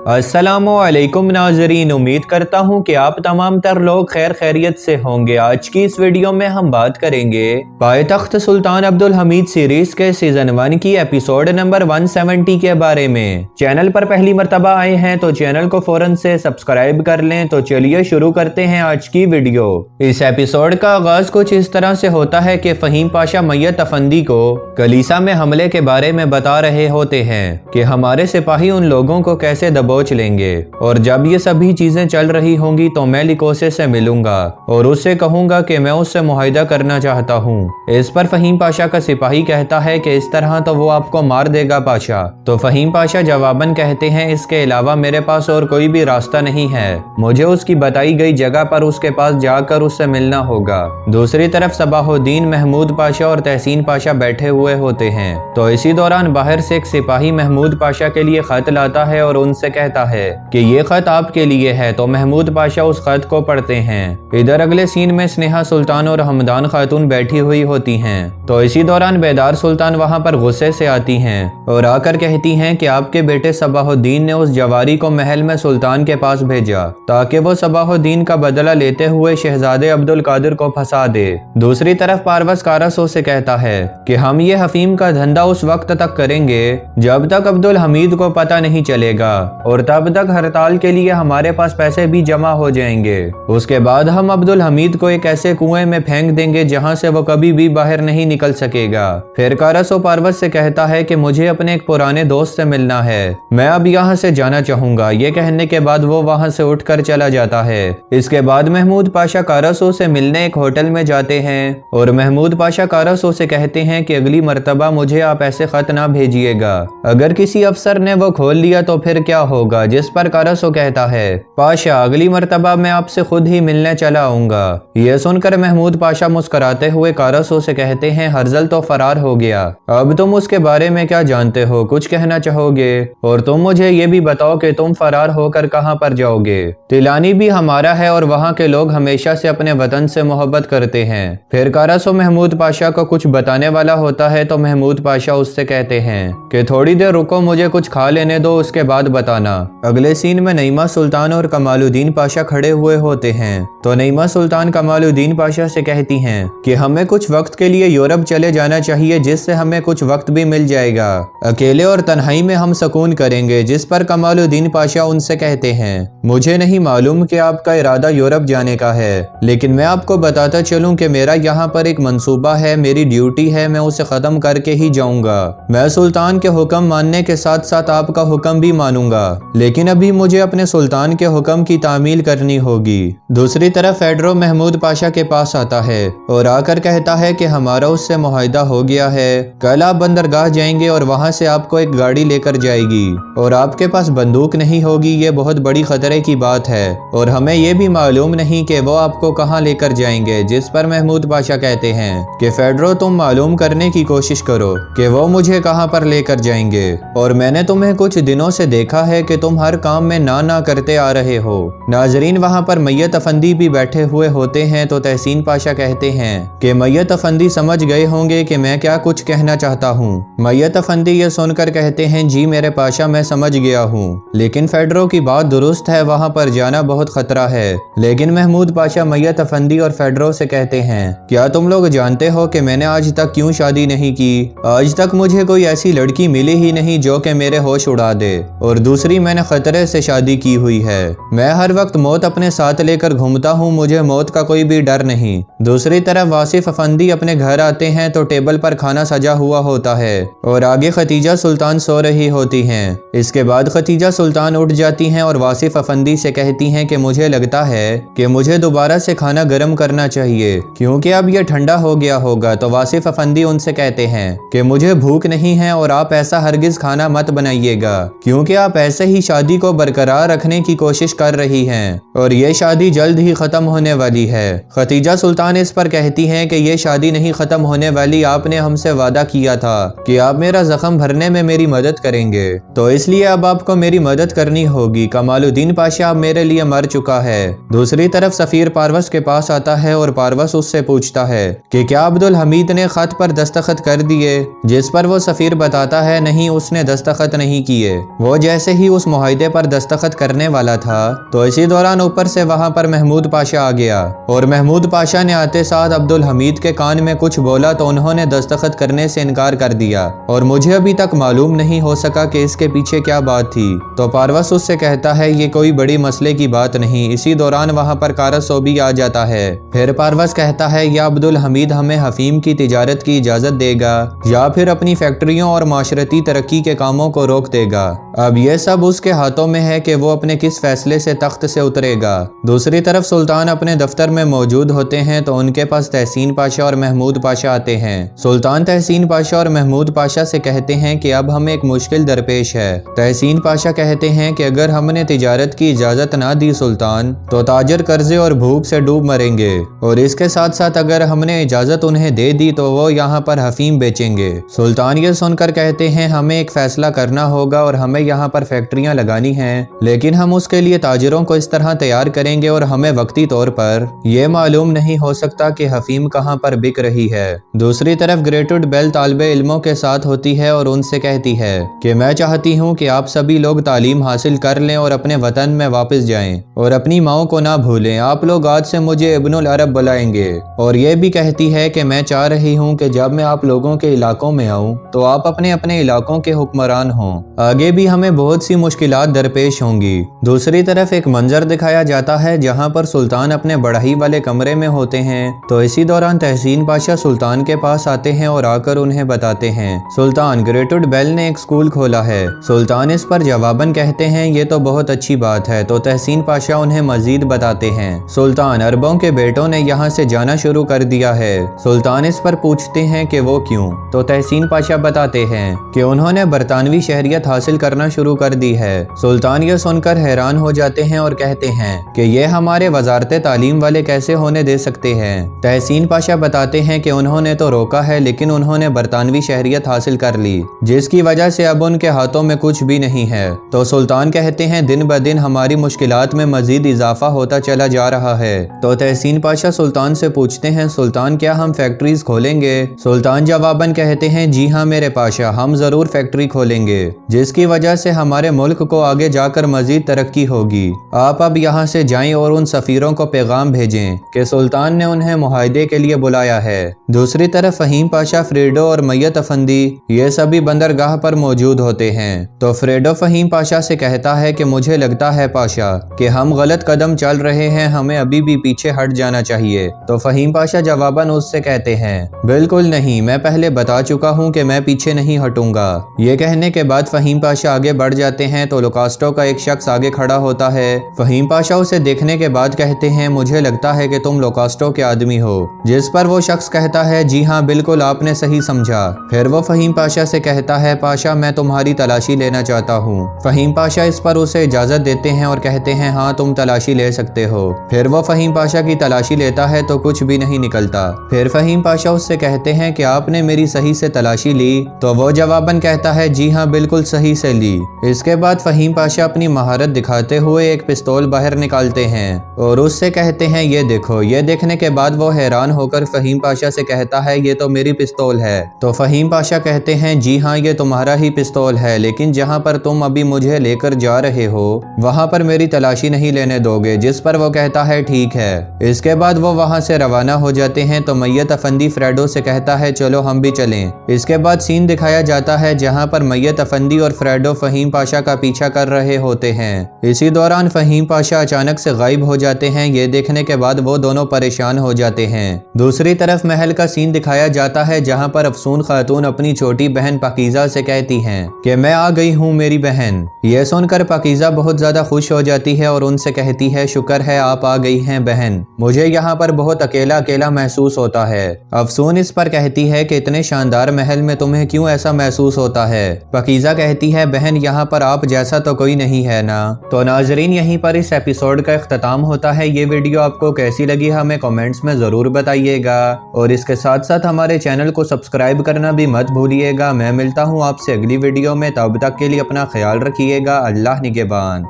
अस्सलामुअलैकुम नाज़रीन, उम्मीद करता हूँ कि आप तमाम तर लोग खैर खैरियत से होंगे। आज की इस वीडियो में हम बात करेंगे पायतख्त सुल्तान अब्दुल हमीद सीरीज के सीजन 1 की एपिसोड नंबर 170 के बारे में। चैनल पर पहली मर्तबा आए हैं तो चैनल को फौरन से सब्सक्राइब कर लें। तो चलिए शुरू करते हैं आज की वीडियो। इस एपिसोड का आगाज कुछ इस तरह से होता है कि फहीम पाशा मैयत अफंदी को कलीसा में हमले के बारे में बता रहे होते हैं कि हमारे सिपाही उन लोगों को कैसे दबोच लेंगे, और जब ये सभी चीजें चल रही होंगी तो मैं लिकोसे से मिलूंगा और उससे कहूंगा कि मैं उससे मुआहिदा करना चाहता हूँ। इस पर फहीम पाशा का सिपाही कहता है कि इस तरह तो वो आपको मार देगा पाशा। तो फहीम पाशा जवाबन कहते हैं, इसके अलावा मेरे पास और कोई भी रास्ता नहीं है, मुझे उसकी बताई गई जगह पर उसके पास जाकर उससे मिलना होगा। दूसरी तरफ सबाहुद्दीन, महमूद पाशा और तहसीन पाशा बैठे हुए होते हैं। तो इसी दौरान बाहर से एक सिपाही महमूद पाशा के लिए खत लाता है और उनसे कहता है कि ये खत आपके लिए है। तो महमूद पाशा उस खत को पढ़ते हैं। इधर अगले सीन में स्नेहा सुल्तान और हमदान खातून बैठी हुई होती हैं। तो इसी दौरान बेदार सुल्तान वहां पर गुस्से से आती हैं और आकर कहती हैं कि आपके बेटे सबाहुद्दीन ने उस जवारी को महल में सुल्तान के पास भेजा ताकि वो सबाहुद्दीन का बदला लेते हुए शहजादे अब्दुल कादिर को फंसा दे। दूसरी तरफ पारवस कारसो से कहता है कि हम ये हफीम का धंधा उस वक्त तक करेंगे जब तक अब्दुल हमीद को पता नहीं चलेगा, और तब तक हड़ताल के लिए हमारे पास पैसे भी जमा हो जाएंगे। उसके बाद हम अब्दुल हमीद को एक ऐसे कुएं में फेंक देंगे जहां से वो कभी भी बाहर नहीं निकल सकेगा। फिर कारसो पारवस से कहता है कि मुझे अपने एक पुराने दोस्त से मिलना है, मैं अब यहाँ से जाना चाहूंगा। ये कहने के बाद वो वहां से उठकर चला जाता है। इसके बाद महमूद पाशा कारसो से मिलने एक होटल में जाते हैं और महमूद पाशा कारसो से कहते हैं कि अगली मर्तबा मुझे आप ऐसे खत ना भेजिएगा, अगर किसी अफसर ने वो खोल लिया तो फिर क्या होगा। जिस पर कारसो कहता है, पाशा अगली मर्तबा मैं आपसे खुद ही मिलने चला आऊंगा। यह सुनकर महमूद पाशा मुस्कुराते हुए कारसो से कहते हैं, हर्जल तो फरार हो गया, अब तुम उसके बारे में क्या जानते हो, कुछ कहना चाहोगे? और तुम मुझे ये भी बताओ कि तुम फरार होकर कहां पर जाओगे? तिलानी भी हमारा है और वहां के लोग हमेशा से अपने वतन से मोहब्बत करते हैं। फिर कारसो महमूद पाशा को कुछ बताने वाला होता है तो महमूद पाशा उससे कहते हैं कि थोड़ी देर रुको, मुझे कुछ खा लेने दो, उसके बाद बताना। अगले सीन में नईमा सुल्तान और कमालुद्दीन पाशा खड़े हुए होते हैं। तो नईमा सुल्तान कमालुद्दीन पाशा से कहती हैं कि हमें कुछ वक्त के लिए यूरोप चले जाना चाहिए, जिससे हमें कुछ वक्त भी मिल जाएगा, अकेले और तन्हाई में हम सुकून करेंगे। जिस पर कमालुद्दीन पाशा उनसे कहते हैं, मुझे नहीं मालूम कि आपका इरादा यूरोप जाने का है, लेकिन मैं आपको बताता चलूं कि मेरा यहाँ पर एक मंसूबा है, मेरी ड्यूटी है, मैं उसे खत्म करके ही जाऊंगा। मैं सुल्तान के हुक्म मानने के साथ साथ आपका हुक्म भी मानूंगा, लेकिन अभी मुझे अपने सुल्तान के हुक्म की तामील करनी होगी। दूसरी तरफ फेडरो महमूद पाशा के पास आता है और आकर कहता है कि हमारा उससे मुआहिदा हो गया है, कल आप बंदरगाह जाएंगे और वहां से आपको एक गाड़ी लेकर जाएगी और आपके पास बंदूक नहीं होगी। ये बहुत बड़ी खतरे की बात है और हमें ये भी मालूम नहीं कि वो आपको कहां लेकर जाएंगे। जिस पर महमूद पाशा कहते हैं कि फेडरो तुम मालूम करने की कोशिश करो कि वो मुझे कहां पर लेकर जाएंगे, और मैंने तुम्हें कुछ दिनों से देखा है कि तुम हर काम में ना करते आ रहे हो। नाजरीन, वहां पर मैयत अफंदी भी बैठे हुए होते हैं। तो तहसीन पाशा कहते हैं कि मैयत अफंदी समझ गए होंगे कि मैं क्या कुछ कहना चाहता हूँ। मैयत अफंदी ये सुनकर कहते हैं, जी मेरे पाशा, मैं समझ गया हूँ, लेकिन फेडरो की बात दुरुस्त है, वहां पर जाना बहुत खतरा है। लेकिन महमूद पाशा मैयत अफंदी और फेडरो से कहते हैं, क्या तुम लोग जानते हो कि मैंने आज तक क्यों शादी नहीं की? आज तक मुझे कोई ऐसी लड़की मिली ही नहीं जो कि मेरे होश उड़ा दे, और दूसरी मैंने खतरे से शादी की हुई है। मैं हर वक्त मौत अपने साथ लेकर घूमता हूँ, मुझे मौत का कोई भी डर नहीं। दूसरी तरफ वासिफ अफंदी अपने घर आते हैं तो टेबल पर खाना सजा हुआ होता है और आगे खतीजा सुल्तान सो रही होती हैं। इसके बाद खतीजा सुल्तान उठ जाती हैं और वासिफ अफंदी से कहती हैं कि मुझे लगता है कि मुझे दोबारा से खाना गर्म करना चाहिए क्योंकि अब यह ठंडा हो गया होगा। तो वासिफ अफंदी उनसे कहते हैं कि मुझे भूख नहीं है और आप ऐसा हरगिज खाना मत बनाइएगा, क्योंकि आप ऐसे ही शादी को बरकरार रखने की कोशिश कर रही हैं और ये शादी जल्द ही खत्म होने वाली है। खतीजा सुल्तान इस पर कहती हैं कि ये शादी नहीं खत्म होने वाली, आपने हमसे वादा किया था कि आप मेरा जख्म भरने में मेरी मदद करेंगे, तो इसलिए अब आपको मेरी मदद करनी होगी। कमालुद्दीन पाशा अब मेरे लिए मर चुका है। दूसरी तरफ सफीर पारवस के पास आता है और पारवस उससे पूछता है कि क्या अब्दुल हमीद ने खत पर दस्तखत कर दिए? जिस पर वो सफीर बताता है, नहीं, उसने दस्तखत नहीं किए। वो जैसे ही उस मुआहदे पर दस्तखत करने वाला था। तो इसी दौरान ऊपर से वहां पर महमूद पाशा आ गया और महमूद पाशा ने आते साथ अब्दुल हमीद के कान में कुछ बोला तो उन्होंने दस्तखत करने से इनकार कर दिया और मुझे अभी तक मालूम नहीं हो सका कि इसके पीछे क्या बात थी। तो पारवस उससे कहता है ये कोई बड़ी मसले की बात नहीं। इसी दौरान वहां पर कारसो भी आ जाता है। फिर पारवस कहता है या अब्दुल हमीद हमें हफीम की तिजारत की इजाजत देगा या फिर अपनी फैक्ट्रियों और माशरती तरक्की के कामों को रोक देगा। अब यह सब उसके हाथों में है कि वो अपने किस फैसले से तख्त से उतरेगा। दूसरी तरफ सुल्तान अपने दफ्तर में मौजूद होते हैं तो उनके पास तहसीन पाशा और महमूद पाशा आते हैं। सुल्तान तहसीन पाशा और महमूद पाशा से कहते हैं कि अब हमें एक मुश्किल दरपेश है। तहसीन पाशा कहते हैं कि अगर हमने तिजारत की इजाजत ना दी सुल्तान तो ताजर कर्जे और भूख से डूब मरेंगे और इसके साथ साथ अगर हमने इजाजत उन्हें दे दी तो वो यहाँ पर हफीम बेचेंगे। सुल्तान ये सुनकर कहते हैं हमें एक फैसला करना होगा और हमें यहाँ पर फैक्ट्रियां लगानी हैं, लेकिन हम उसके लिए ताजरों को इस तरह तैयार करेंगे और हमें वक्ती तौर पर यह मालूम नहीं हो सकता कि हफीम कहाँ पर बिक रही है। दूसरी तरफ ग्रेटुड बेल तालिबे इल्मों के साथ होती है और उनसे कहती है कि मैं चाहती हूँ कि आप सभी लोग तालीम हासिल कर लें और अपने वतन में वापस जाएं और अपनी माओ को ना भूलें। आप लोग आज से मुझे इब्नुल अरब बुलाएंगे। और ये भी कहती है कि मैं चाह रही हूँ कि जब मैं आप लोगों के इलाकों में आऊँ तो आप अपने अपने इलाकों के हुक्मरान हों। आगे भी हमें बहुत सी मुश्किलात दरपेश होंगी। दूसरी तरफ एक मंजर दिखाया जाता है जहाँ पर सुल्तान अपने बढ़ई वाले कमरे में होते हैं। तो इसी दौरान तहसीन पाशा सुल्तान के पास आते हैं और आकर उन्हें बताते हैं सुल्तान ग्रेटुड बेल ने एक स्कूल खोला है। सुल्तान इस पर जवाबन कहते हैं ये तो बहुत अच्छी बात है। तो तहसीन पाशा उन्हें मजीद बताते हैं सुल्तान अरबों के बेटों ने यहाँ से जाना शुरू कर दिया है। सुल्तान इस पर पूछते हैं कि वो क्यों। तो तहसीन पाशा बताते हैं कि उन्होंने बरतानवी शहरियत हासिल करना शुरू कर दी है। सुल्तान ये सुनकर हैरान हो जाते हैं और कहते हैं कि ये हमारे वजारत तालीम वाले कैसे होने दे सकते हैं। तहसीन पाशा बताते हैं कि उन्होंने तो रोका है लेकिन उन्होंने बरतानवी शहरियत हासिल कर ली जिसकी वजह से अब उनके हाथों में कुछ भी नहीं है। तो सुल्तान कहते हैं दिन ब दिन हमारी मुश्किलात में मजीद इजाफा होता चला जा रहा है। तो तहसीन पाशा सुल्तान से पूछते हैं सुल्तान क्या हम फैक्ट्रीज खोलेंगे। सुल्तान जवाबन कहते हैं जी हाँ मेरे पाशा हम जरूर फैक्ट्री खोलेंगे जिसकी वजह से हमारे मुल्क को आगे जाकर मजीद तरक्की होगी। आप अब यहाँ से जाएं और उन सफीरों को पैगाम भेजें कि सुल्तान ने उन्हें मुआहदे के लिए बुलाया है। दूसरी तरफ फहीम पाशा फ्रेडो और मैयत अफंदी ये सभी बंदरगाह पर मौजूद होते हैं। तो फ्रेडो फहीम पाशा से कहता है कि मुझे लगता है पाशा कि हम गलत कदम चल रहे हैं, हमें अभी भी पीछे हट जाना चाहिए। तो फहीम पाशा जवाबन उससे कहते हैं बिल्कुल नहीं, मैं पहले बता चुका हूँ कि मैं पीछे नहीं हटूंगा। ये कहने के बाद फहीम पाशा आगे बढ़ जाते हैं तो लोकास्टो का एक शख्स आगे खड़ा होता है। फहीम पाशा उसे देखने के बाद कहते हैं मुझे लगता है कि तुम लोकास्टो के आदमी हो। जिस पर वो शख्स कहता है जी हाँ बिल्कुल आपने सही समझा। फिर वो फहीम पाशा से कहता है पाशा मैं तुम्हारी तलाशी लेना चाहता हूँ। फहीम पाशा इस पर उसे इजाजत देते हैं और कहते हैं हाँ तुम तलाशी ले सकते हो। फिर वो फहीम पाशा की तलाशी लेता है तो कुछ भी नहीं निकलता। फिर फहीम पाशा उससे कहते हैं कि आपने मेरी सही से तलाशी ली। तो वो जवाबन कहता है जी हाँ बिल्कुल सही से ली। इसके बाद फहीम पाशा अपनी महारत दिखाते हुए एक पिस्तौल बाहर निकालते हैं और उससे कहते हैं ये देखो। ये देखने के बाद वो हैरान होकर फहीम पाशा से कहता है ये तो मेरी पिस्तौल है। तो फहीम पाशा कहते हैं जी हाँ ये तुम्हारा ही पिस्तौल है, लेकिन जहाँ पर तुम अभी मुझे लेकर जा रहे हो वहाँ पर मेरी तलाशी नहीं लेने दोगे। जिस पर वो कहता है ठीक है। इसके बाद वो वहाँ से रवाना हो जाते हैं। तो मैयत अफंदी फ्रेडो से कहता है चलो हम भी चलें। इसके बाद सीन दिखाया जाता है जहाँ पर मैयत अफंदी और फ्रेडो फहीम पाशा का पीछा कर रहे होते हैं। इसी दौरान फहीम पाशा अचानक से गायब हो जाते हैं। ये देखने के बाद वो दोनों परेशान हो जाते हैं। दूसरी तरफ महल का सीन दिखाया जाता है जहाँ पर अफसून खातून अपनी छोटी बहन पाकीज़ा से कहती हैं कि मैं आ गई हूँ मेरी बहन। यह सुनकर पाकीज़ा बहुत ज्यादा खुश हो जाती है और उनसे कहती है शुक्र है आप आ गई हैं बहन, मुझे यहाँ पर बहुत अकेला अकेला महसूस होता है। अफसून इस पर कहती है कि इतने शानदार महल में तुम्हें क्यों ऐसा महसूस होता है। पाकीज़ा कहती है बहन यहाँ पर आप जैसा तो कोई नहीं है ना। तो नाजरीन यहीं पर इस एपिसोड का इख्तिताम होता है। ये वीडियो आपको कैसी लगी हमें कमेंट्स में जरूर बताइएगा और इसके साथ साथ हमारे चैनल को सब्सक्राइब करना भी मत भूलिएगा। मैं मिलता हूँ आपसे अगली वीडियो में, तब तक के लिए अपना ख्याल रखिएगा। अल्लाह निगहबान।